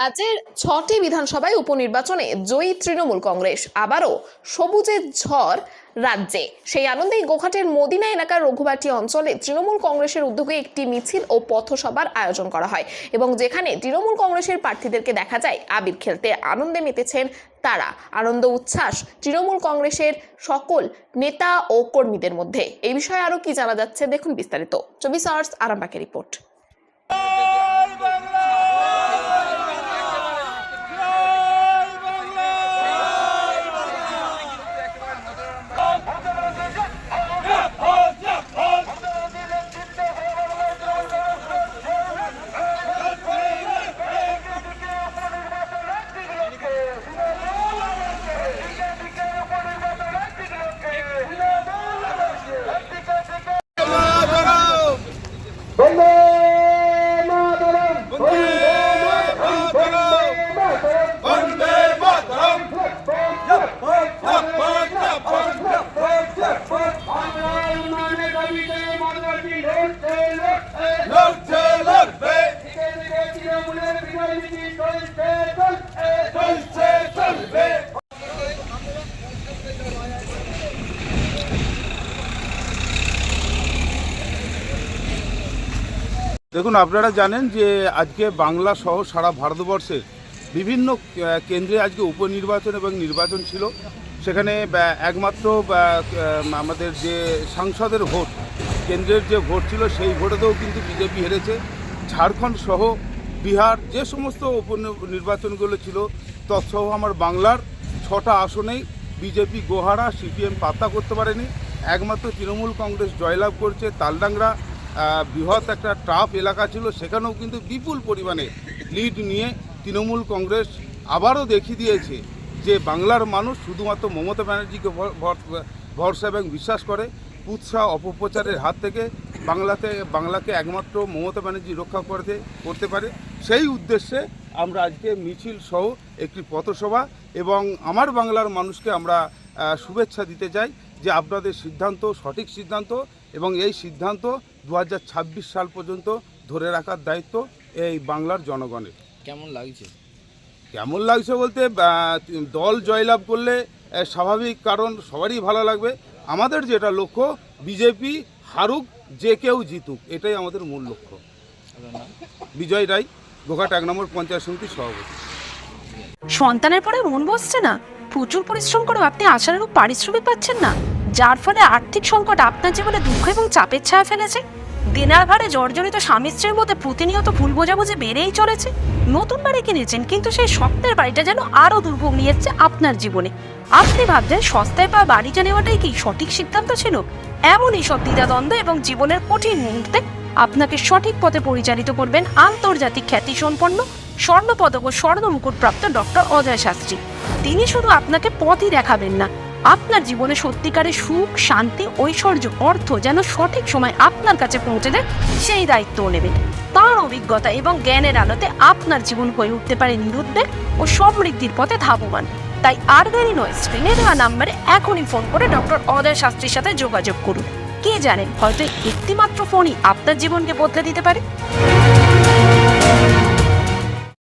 রাজ্যের ৬টি বিধানসভায় উপনির্বাচনে জয়ী তৃণমূল কংগ্রেস, আবারও সবুজের ঝড় রাজ্যে। সেই আনন্দেই গোঘাটের মদিনা এলাকার রঘুবাটি অঞ্চলে তৃণমূল কংগ্রেসের উদ্যোগে একটি মিছিল ও পথসভার আয়োজন করা হয় এবং যেখানে তৃণমূল কংগ্রেসের প্রার্থীদেরকে দেখা যায় আবির খেলতে। আনন্দে মেতেছেন তারা। আনন্দ উচ্ছ্বাস তৃণমূল কংগ্রেসের সকল নেতা ও কর্মীদের মধ্যে। এই বিষয়ে আরো কি জানা যাচ্ছে দেখুন বিস্তারিত 24 আওয়ার্স আরামবাগের রিপোর্ট। দেখুন, আপনারা জানেন যে আজকে বাংলা সহ সারা ভারতবর্ষের বিভিন্ন কেন্দ্রে আজকে উপনির্বাচন এবং নির্বাচন ছিল। সেখানে একমাত্র আমাদের যে সাংসদের ভোট, কেন্দ্রের যে ভোট ছিল সেই ভোটেতেও কিন্তু বিজেপি হেরেছে। ঝাড়খণ্ড সহ বিহার যে সমস্ত উপনির্বাচনগুলো ছিল তৎসহ আমার বাংলার 6টা আসনেই বিজেপি গোহারা, সিপিএম পাত্তা করতে পারেনি। একমাত্র তৃণমূল কংগ্রেস জয়লাভ করছে। তালডাংরা বৃহৎ একটা টাফ এলাকা ছিল, সেখানেও কিন্তু বিপুল পরিমাণে লিড নিয়ে তৃণমূল কংগ্রেস আবারও দেখিয়ে দিয়েছে যে বাংলার মানুষ শুধুমাত্র মমতা ব্যানার্জিকে ভরসা এবং বিশ্বাস করে। কুৎসা অপপ্রচারের হাত থেকে বাংলাকে একমাত্র মমতা ব্যানার্জি রক্ষা করতে পারে। সেই উদ্দেশ্যে আমরা আজকে মিছিল সহ একটি পথসভা এবং আমার বাংলার মানুষকে আমরা শুভেচ্ছা দিতে চাই যে আপনাদের সিদ্ধান্ত সঠিক সিদ্ধান্ত এবং এই সিদ্ধান্ত 2026 সাল পর্যন্ত ধরে রাখার দায়িত্ব এই বাংলার জনগণের। কেমন লাগছে বলতে দল জয়লাভ করলে স্বাভাবিক, কারণ সবারই ভালো লাগবে। আমাদের যেটা লক্ষ্য বিজেপি হারুক, যে কেউ জিতুক, এটাই আমাদের মূল লক্ষ্য। বিজয় রায়, গোঘাট 1 নম্বর পঞ্চায়েত সমিতির সভাপতি। সন্তানের পরে মন বসছে না, প্রচুর পরিশ্রম করেও আপনি আশানুরূপ পারিশ্রমিক পাচ্ছেন না, যার ফলে আর্থিক সংকট আপনার জীবনে দুঃখ এবং চাপের ছায়া ফেলেছে। দিনার ভারে জর্জরিত স্বামী স্ত্রীর মধ্যে প্রতিনিয়ত ভুল বোঝাবুঝি বেড়েই চলেছে। নতুন বাড়ি কিনেছেন, কিন্তু সেই স্বপ্নের বাড়িটা যেন আরও দুর্ভোগ নিয়ে যাচ্ছে আপনার জীবনে। আপনি ভাবছেন সস্তায় পাওয়া বাড়িটা নেওয়াটাই কি সঠিক সিদ্ধান্ত ছিল? এমনই সব দ্বিধাদ্বন্দ্ব এবং জীবনের কঠিন মুহূর্তে আপনাকে সঠিক পথে পরিচালিত করবেন আন্তর্জাতিক খ্যাতিসম্পন্ন স্বর্ণপদক ও স্বর্ণ মুকুটপ্রাপ্ত ডক্টর অজয় শাস্ত্রী। তিনি শুধু আপনাকে পথই দেখাবেন না, আপনার জীবনে সত্যিকারের সুখ, শান্তি, ঐশ্বর্য, অর্থ যেন সঠিক সময় আপনার কাছে পৌঁছে দেয় সেই দায়িত্বও নেবেন। তাঁর অভিজ্ঞতা এবং জ্ঞানের আলোতে আপনার জীবন হয়ে উঠতে পারে নিরুদ্বেগ ও সমৃদ্ধির পথে ধাবমান। তাই আর দেরি নয়, স্ক্রিনে দেওয়া নাম্বারে এখনই ফোন করে ডক্টর অজয় শাস্ত্রীর সাথে যোগাযোগ করুন। কে জানেন, হয়তো একটিমাত্র ফোনই আপনার জীবনকে বদলে দিতে পারে।